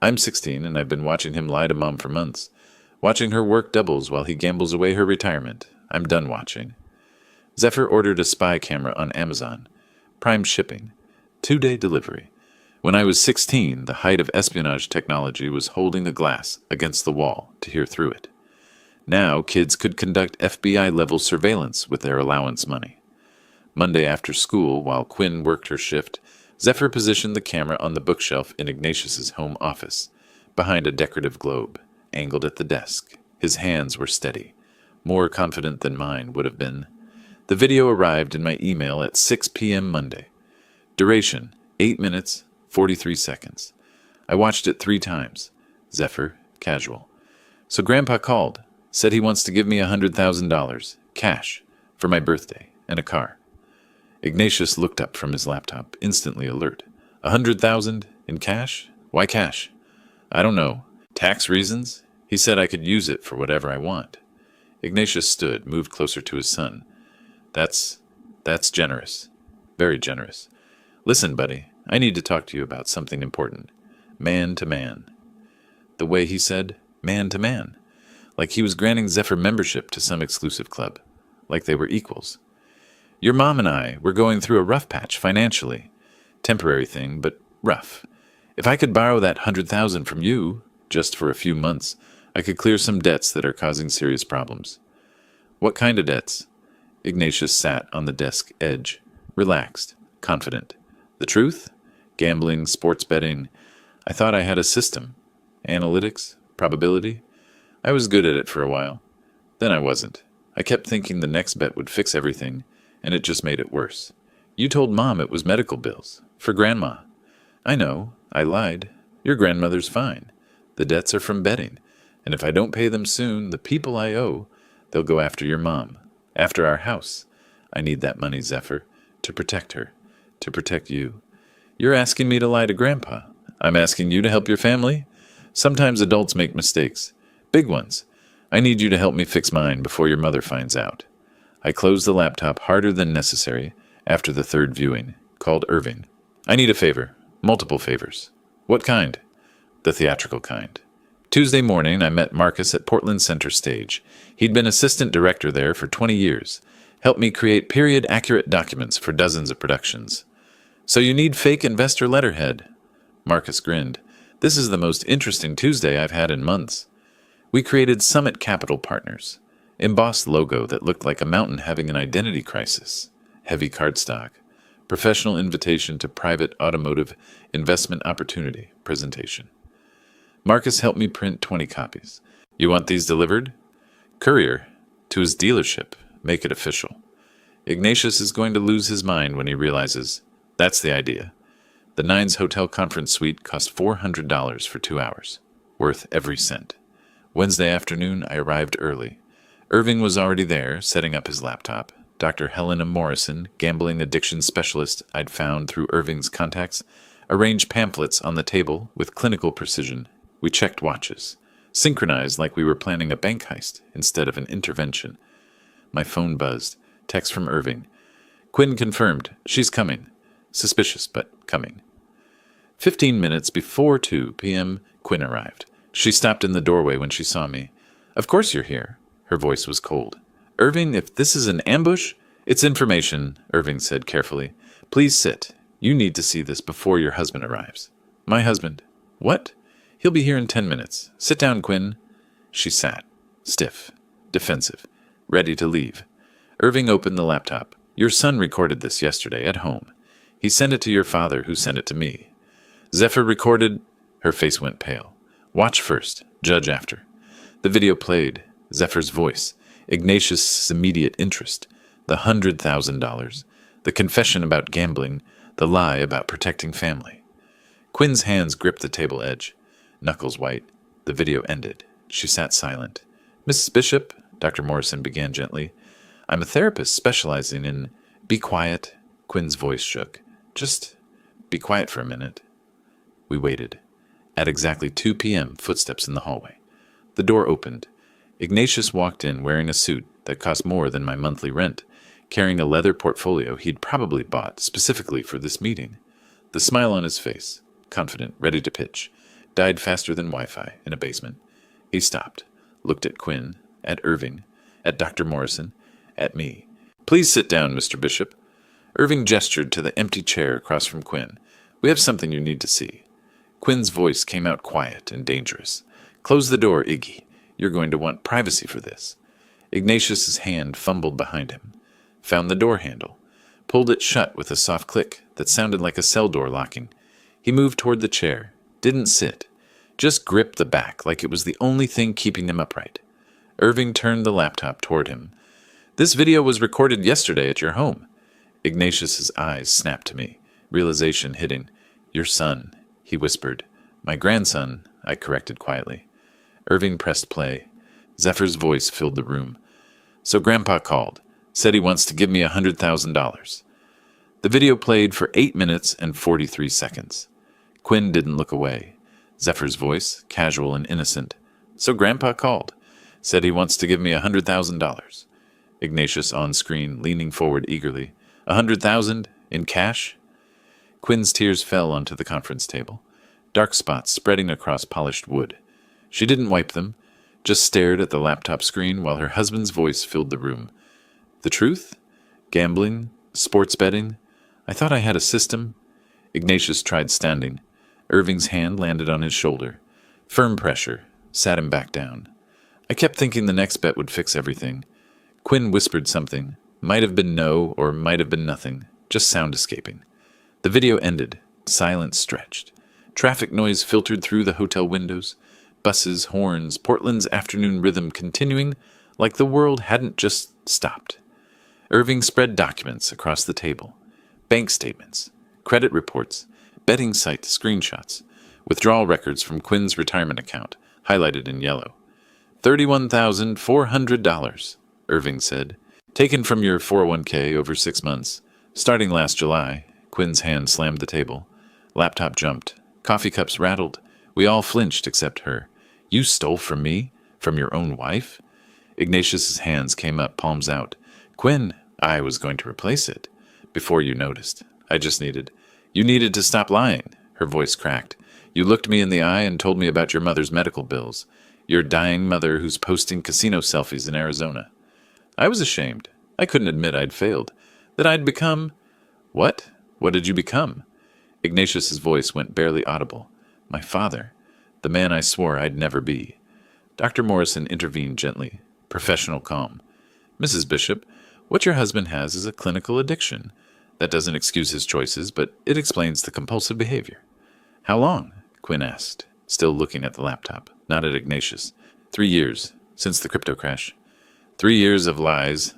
I'm 16, and I've been watching him lie to Mom for months. Watching her work doubles while he gambles away her retirement. I'm done watching. Zephyr ordered a spy camera on Amazon. Prime shipping. 2-day delivery. When I was 16, the height of espionage technology was holding a glass against the wall to hear through it. Now, kids could conduct FBI-level surveillance with their allowance money. Monday after school, while Quinn worked her shift, Zephyr positioned the camera on the bookshelf in Ignatius's home office, behind a decorative globe, angled at the desk. His hands were steady, more confident than mine would have been. The video arrived in my email at 6 p.m. Monday. Duration, 8 minutes, 43 seconds. I watched it 3 times. Zephyr, casual. So Grandpa called, said he wants to give me $100,000, cash, for my birthday, and a car. Ignatius looked up from his laptop, instantly alert. 100,000 in cash? Why cash? I don't know. Tax reasons? He said I could use it for whatever I want. Ignatius stood, moved closer to his son. That's generous. Very generous. Listen, buddy, I need to talk to you about something important. Man to man. The way he said, man to man. Like he was granting Zephyr membership to some exclusive club. Like they were equals. Your mom and I were going through a rough patch financially. Temporary thing, but rough. If I could borrow that 100,000 from you, just for a few months, I could clear some debts that are causing serious problems. What kind of debts? Ignatius sat on the desk edge, relaxed, confident. The truth? Gambling, sports betting. I thought I had a system. Analytics, probability. I was good at it for a while. Then I wasn't. I kept thinking the next bet would fix everything, and it just made it worse. You told Mom it was medical bills. For Grandma. I know. I lied. Your grandmother's fine. The debts are from betting. And if I don't pay them soon, the people I owe, they'll go after your mom. After our house. I need that money, Zephyr. To protect her. To protect you. You're asking me to lie to Grandpa. I'm asking you to help your family. Sometimes adults make mistakes. Big ones. I need you to help me fix mine before your mother finds out. I closed the laptop harder than necessary after the 3rd viewing, called Irving. I need a favor. Multiple favors. What kind? The theatrical kind. Tuesday morning, I met Marcus at Portland Center Stage. He'd been assistant director there for 20 years. Helped me create period-accurate documents for dozens of productions. So you need fake investor letterhead. Marcus grinned. This is the most interesting Tuesday I've had in months. We created Summit Capital Partners. Embossed logo that looked like a mountain having an identity crisis. Heavy cardstock. Professional invitation to private automotive investment opportunity presentation. Marcus helped me print 20 copies. You want these delivered? Courier. To his dealership. Make it official. Ignatius is going to lose his mind when he realizes. That's the idea. The Nines Hotel Conference Suite cost $400 for 2 hours. Worth every cent. Wednesday afternoon, I arrived early. Irving was already there, setting up his laptop. Dr. Helena Morrison, gambling addiction specialist I'd found through Irving's contacts, arranged pamphlets on the table with clinical precision. We checked watches, synchronized like we were planning a bank heist instead of an intervention. My phone buzzed. Text from Irving. Quinn confirmed. She's coming. Suspicious, but coming. 15 minutes before 2 p.m., Quinn arrived. She stopped in the doorway when she saw me. Of course you're here. Her voice was cold. Irving, if this is an ambush, it's information, Irving said carefully. Please sit. You need to see this before your husband arrives. My husband. What? He'll be here in 10 minutes. Sit down, Quinn. She sat, stiff, defensive, ready to leave. Irving opened the laptop. Your son recorded this yesterday at home. He sent it to your father, who sent it to me. Zephyr recorded. Her face went pale. Watch first, judge after. The video played. Zephyr's voice, Ignatius' immediate interest, the $100,000, the confession about gambling, the lie about protecting family. Quinn's hands gripped the table edge, knuckles white. The video ended. She sat silent. Mrs. Bishop, Dr. Morrison began gently, I'm a therapist specializing in... Be quiet. Quinn's voice shook. Just be quiet for a minute. We waited. At exactly 2 p.m., footsteps in the hallway. The door opened. Ignatius walked in wearing a suit that cost more than my monthly rent, carrying a leather portfolio he'd probably bought specifically for this meeting. The smile on his face, confident, ready to pitch. died faster than Wi-Fi in a basement. He stopped, looked at Quinn, at Irving, at Dr. Morrison, at me. Please sit down, Mr. Bishop. Irving gestured to the empty chair across from Quinn. We have something you need to see. Quinn's voice came out quiet and dangerous. Close the door, Iggy. You're going to want privacy for this. Ignatius's hand fumbled behind him, found the door handle, pulled it shut with a soft click that sounded like a cell door locking. He moved toward the chair, didn't sit, just gripped the back like it was the only thing keeping him upright. Irving turned the laptop toward him. This video was recorded yesterday at your home. Ignatius's eyes snapped to me, realization hitting. Your son, he whispered. My grandson, I corrected quietly. Irving pressed play. Zephyr's voice filled the room. So Grandpa called, said he wants to give me $100,000. The video played for 8 minutes and 43 seconds. Quinn didn't look away. Zephyr's voice, casual and innocent. So Grandpa called, said he wants to give me $100,000. Ignatius on screen, leaning forward eagerly. $100,000 in cash? Quinn's tears fell onto the conference table, dark spots spreading across polished wood. She didn't wipe them, just stared at the laptop screen while her husband's voice filled the room. The truth? Gambling? Sports betting? I thought I had a system. Ignatius tried standing. Irving's hand landed on his shoulder. Firm pressure. Sat him back down. I kept thinking the next bet would fix everything. Quinn whispered something. Might have been no, or might have been nothing. Just sound escaping. The video ended. Silence stretched. Traffic noise filtered through the hotel windows. Buses, horns, Portland's afternoon rhythm continuing like the world hadn't just stopped. Irving spread documents across the table. Bank statements, credit reports, betting site screenshots, withdrawal records from Quinn's retirement account, highlighted in yellow. $31,400, Irving said. Taken from your 401k over 6 months. Starting last July. Quinn's hand slammed the table. Laptop jumped. Coffee cups rattled. We all flinched except her. You stole from me? From your own wife? Ignatius's hands came up, palms out. Quinn, I was going to replace it. Before you noticed. I just needed. You needed to stop lying. Her voice cracked. You looked me in the eye and told me about your mother's medical bills. Your dying mother who's posting casino selfies in Arizona. I was ashamed. I couldn't admit I'd failed. That I'd become... What? What did you become? Ignatius's voice went barely audible. My father. The man I swore I'd never be. Dr. Morrison intervened gently. Professional calm. Mrs. Bishop, what your husband has is a clinical addiction. That doesn't excuse his choices, but it explains the compulsive behavior. How long? Quinn asked, still looking at the laptop, not at Ignatius. 3 years, since the crypto crash. 3 years of lies.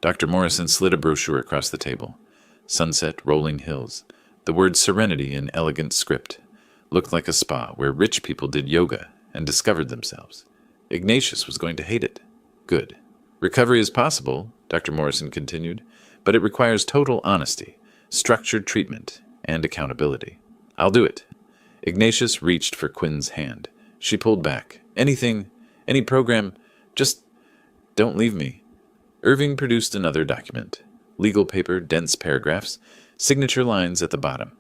Dr. Morrison slid a brochure across the table. Sunset, rolling hills. The word serenity in elegant script. Looked like a spa where rich people did yoga and discovered themselves. Ignatius was going to hate it. Good. Recovery is possible, Dr. Morrison continued, but it requires total honesty, structured treatment, and accountability. I'll do it. Ignatius reached for Quinn's hand. She pulled back. Anything, any program, just don't leave me. Irving produced another document. Legal paper, dense paragraphs, signature lines at the bottom.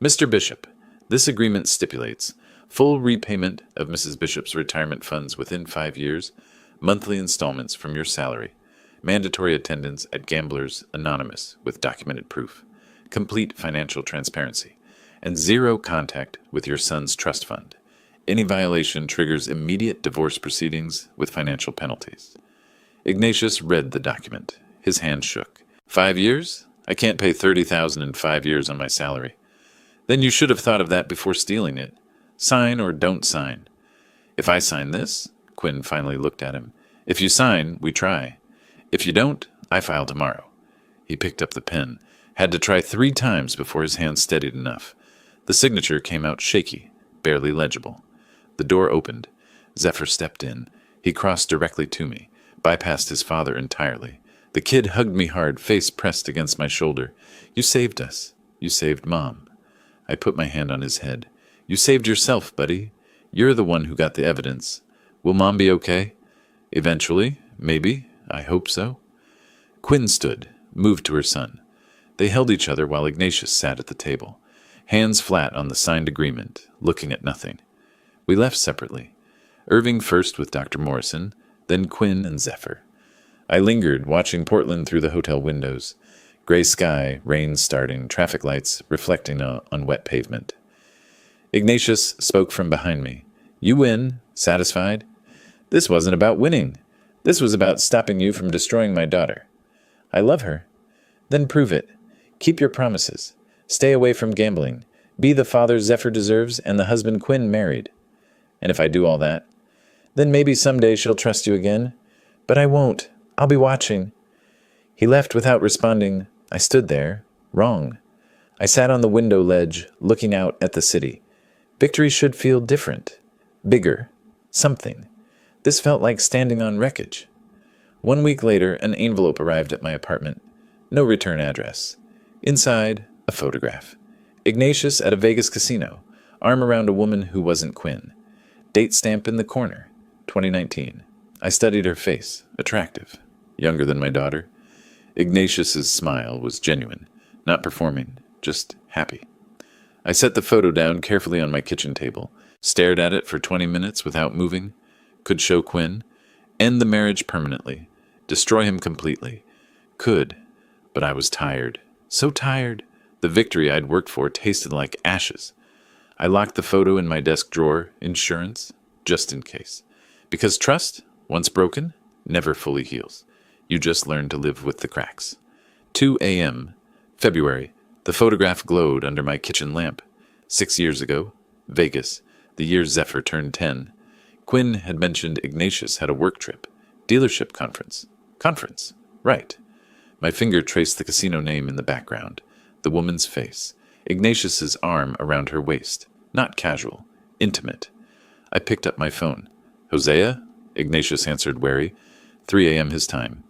Mr. Bishop, this agreement stipulates full repayment of Mrs. Bishop's retirement funds within 5 years, monthly installments from your salary, mandatory attendance at Gamblers Anonymous with documented proof, complete financial transparency, and 0 contact with your son's trust fund. Any violation triggers immediate divorce proceedings with financial penalties. Ignatius read the document. His hand shook. 5 years? I can't pay $30,000 in 5 years on my salary. Then you should have thought of that before stealing it. Sign or don't sign. If I sign this, Quinn finally looked at him. If you sign, we try. If you don't, I file tomorrow. He picked up the pen. Had to try 3 times before his hand steadied enough. The signature came out shaky, barely legible. The door opened. Zephyr stepped in. He crossed directly to me, bypassed his father entirely. The kid hugged me hard, face pressed against my shoulder. You saved us. You saved Mom. I put my hand on his head. You saved yourself, buddy. You're the one who got the evidence. Will Mom be okay? Eventually, maybe. I hope so. Quinn stood, moved to her son. They held each other while Ignatius sat at the table, hands flat on the signed agreement, looking at nothing. We left separately. Irving first with Dr. Morrison, then Quinn and Zephyr. I lingered, watching Portland through the hotel windows. Gray sky, rain starting, traffic lights reflecting on wet pavement. Ignatius spoke from behind me. You win, satisfied? This wasn't about winning. This was about stopping you from destroying my daughter. I love her. Then prove it. Keep your promises. Stay away from gambling. Be the father Zephyr deserves and the husband Quinn married. And if I do all that, then maybe someday she'll trust you again. But I won't. I'll be watching. He left without responding. I stood there, wrong. I sat on the window ledge, looking out at the city. Victory should feel different. Bigger. Something. This felt like standing on wreckage. 1 week later, an envelope arrived at my apartment. No return address. Inside, a photograph. Ignatius at a Vegas casino, arm around a woman who wasn't Quinn. Date stamp in the corner, 2019. I studied her face, attractive, younger than my daughter. Ignatius's smile was genuine, not performing, just happy. I set the photo down carefully on my kitchen table, stared at it for 20 minutes without moving, could show Quinn, end the marriage permanently, destroy him completely. Could, but I was tired, so tired. The victory I'd worked for tasted like ashes. I locked the photo in my desk drawer, insurance, just in case. Because trust, once broken, never fully heals. You just learn to live with the cracks. 2 a.m., February. The photograph glowed under my kitchen lamp. 6 years ago, Vegas, the year Zephyr turned 10. Quinn had mentioned Ignatius had a work trip. Dealership conference. Conference. Right. My finger traced the casino name in the background. The woman's face. Ignatius's arm around her waist. Not casual. Intimate. I picked up my phone. Hosea? Ignatius answered wary. 3 a.m. his time.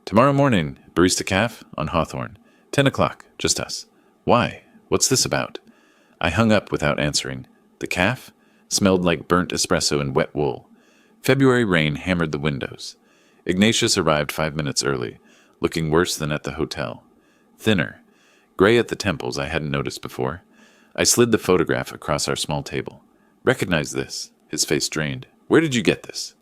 Tomorrow morning, Barista Caf on Hawthorne. 10 o'clock, just us. Why? What's this about? I hung up without answering. The caf smelled like burnt espresso and wet wool. February rain hammered the windows. Ignatius arrived 5 minutes early, looking worse than at the hotel. Thinner. Gray at the temples I hadn't noticed before. I slid the photograph across our small table. Recognize this. His face drained. Where did you get this?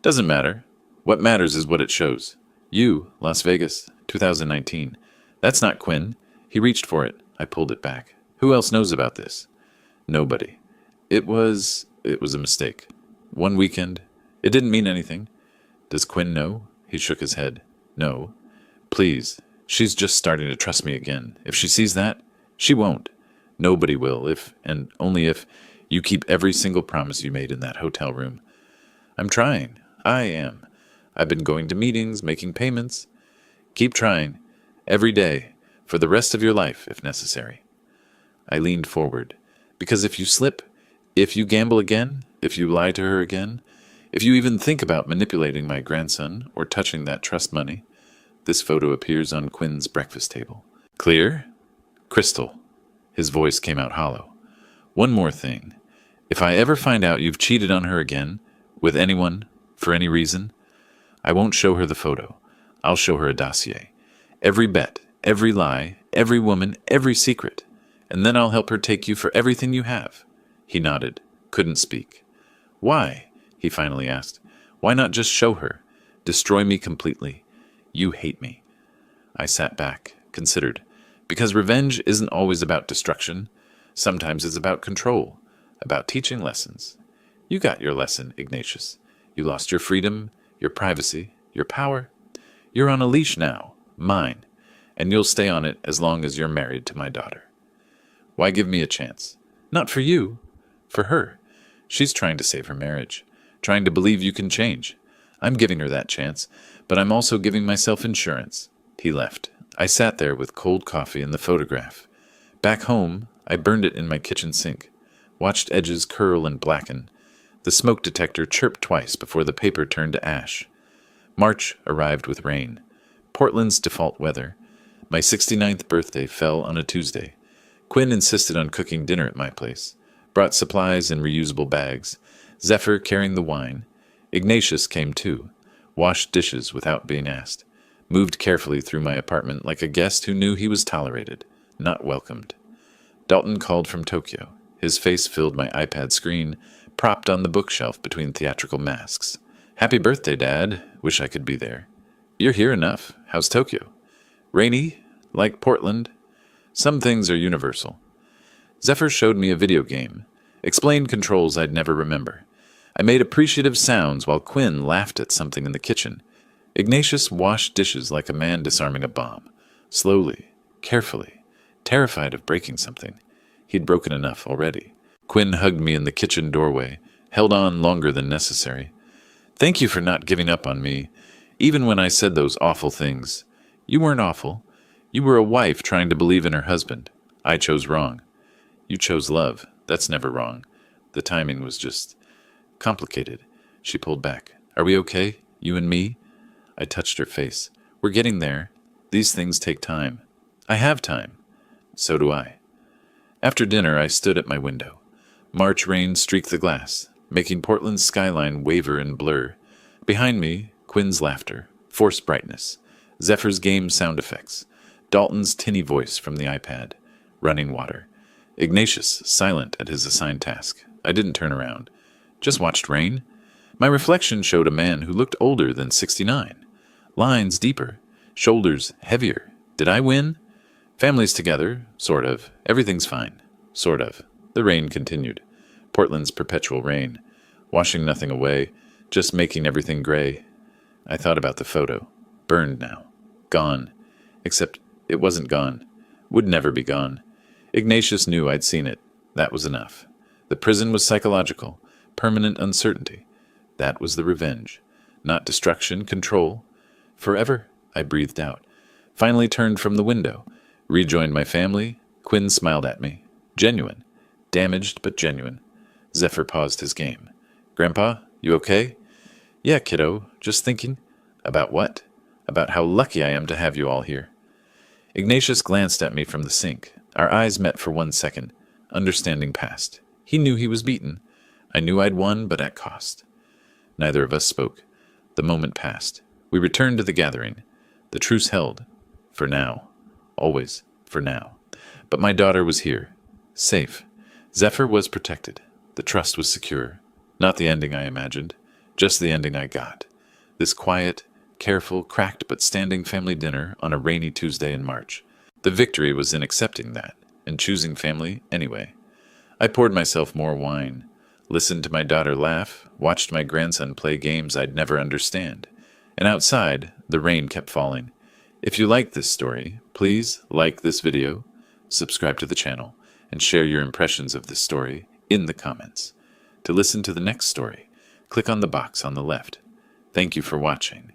Doesn't matter. What matters is what it shows. You, Las Vegas, 2019. That's not Quinn. He reached for it. I pulled it back. Who else knows about this? Nobody. It was a mistake. One weekend. It didn't mean anything. Does Quinn know? He shook his head. No. Please. She's just starting to trust me again. If she sees that, she won't. Nobody will, if, and only if, you keep every single promise you made in that hotel room. I'm trying. I am. I've been going to meetings, making payments. Keep trying. Every day. For the rest of your life, if necessary. I leaned forward. Because if you slip, if you gamble again, if you lie to her again, if you even think about manipulating my grandson or touching that trust money, this photo appears on Quinn's breakfast table. Clear? Crystal. His voice came out hollow. One more thing. If I ever find out you've cheated on her again, with anyone, for any reason, I won't show her the photo. I'll show her a dossier. Every bet, every lie, every woman, every secret. And then I'll help her take you for everything you have. He nodded, couldn't speak. Why? He finally asked. Why not just show her? Destroy me completely. You hate me. I sat back, considered. Because revenge isn't always about destruction. Sometimes it's about control, about teaching lessons. You got your lesson, Ignatius. You lost your freedom, your privacy, your power. You're on a leash now, mine, and you'll stay on it as long as you're married to my daughter. Why give me a chance? Not for you, for her. She's trying to save her marriage, trying to believe you can change. I'm giving her that chance, but I'm also giving myself insurance. He left. I sat there with cold coffee and the photograph. Back home, I burned it in my kitchen sink, watched edges curl and blacken. The smoke detector chirped twice before the paper turned to ash. March arrived with rain. Portland's default weather. My 69th birthday fell on a Tuesday. Quinn insisted on cooking dinner at my place. Brought supplies in reusable bags. Zephyr carrying the wine. Ignatius came too. Washed dishes without being asked. Moved carefully through my apartment like a guest who knew he was tolerated, not welcomed. Dalton called from Tokyo. His face filled my iPad screen, propped on the bookshelf between theatrical masks. Happy birthday, Dad. Wish I could be there. You're here enough. How's Tokyo? Rainy? Like Portland? Some things are universal. Zephyr showed me a video game, explained controls I'd never remember. I made appreciative sounds while Quinn laughed at something in the kitchen. Ignatius washed dishes like a man disarming a bomb, slowly, carefully, terrified of breaking something. He'd broken enough already. Quinn hugged me in the kitchen doorway, held on longer than necessary. Thank you for not giving up on me, even when I said those awful things. You weren't awful. You were a wife trying to believe in her husband. I chose wrong. You chose love. That's never wrong. The timing was just complicated. She pulled back. Are we okay? You and me? I touched her face. We're getting there. These things take time. I have time. So do I. After dinner, I stood at my window. March rain streaked the glass, making Portland's skyline waver and blur. Behind me, Quinn's laughter, forced brightness, Zephyr's game sound effects, Dalton's tinny voice from the iPad, running water. Ignatius, silent at his assigned task. I didn't turn around. Just watched rain. My reflection showed a man who looked older than 69. Lines deeper, shoulders heavier. Did I win? Families together, sort of. Everything's fine, sort of. The rain continued. Portland's perpetual rain, washing nothing away, just making everything gray. I thought about the photo. Burned now. Gone. Except it wasn't gone. Would never be gone. Ignatius knew I'd seen it. That was enough. The prison was psychological, permanent uncertainty. That was the revenge. Not destruction, control. Forever, I breathed out. Finally turned from the window. Rejoined my family. Quinn smiled at me. Genuine. Damaged, but genuine. Zephyr paused his game. Grandpa, you okay? Yeah, kiddo. Just thinking. About what? About how lucky I am to have you all here. Ignatius glanced at me from the sink. Our eyes met for 1 second. Understanding passed. He knew he was beaten. I knew I'd won, but at cost. Neither of us spoke. The moment passed. We returned to the gathering. The truce held. For now. Always. For now. But my daughter was here. Safe. Zephyr was protected. The trust was secure. Not the ending I imagined. Just the ending I got. This quiet, careful, cracked but standing family dinner on a rainy Tuesday in March. The victory was in accepting that, and choosing family anyway. I poured myself more wine, listened to my daughter laugh, watched my grandson play games I'd never understand. And outside, the rain kept falling. If you liked this story, please like this video, subscribe to the channel, and share your impressions of this story in the comments. To listen to the next story, click on the box on the left. Thank you for watching.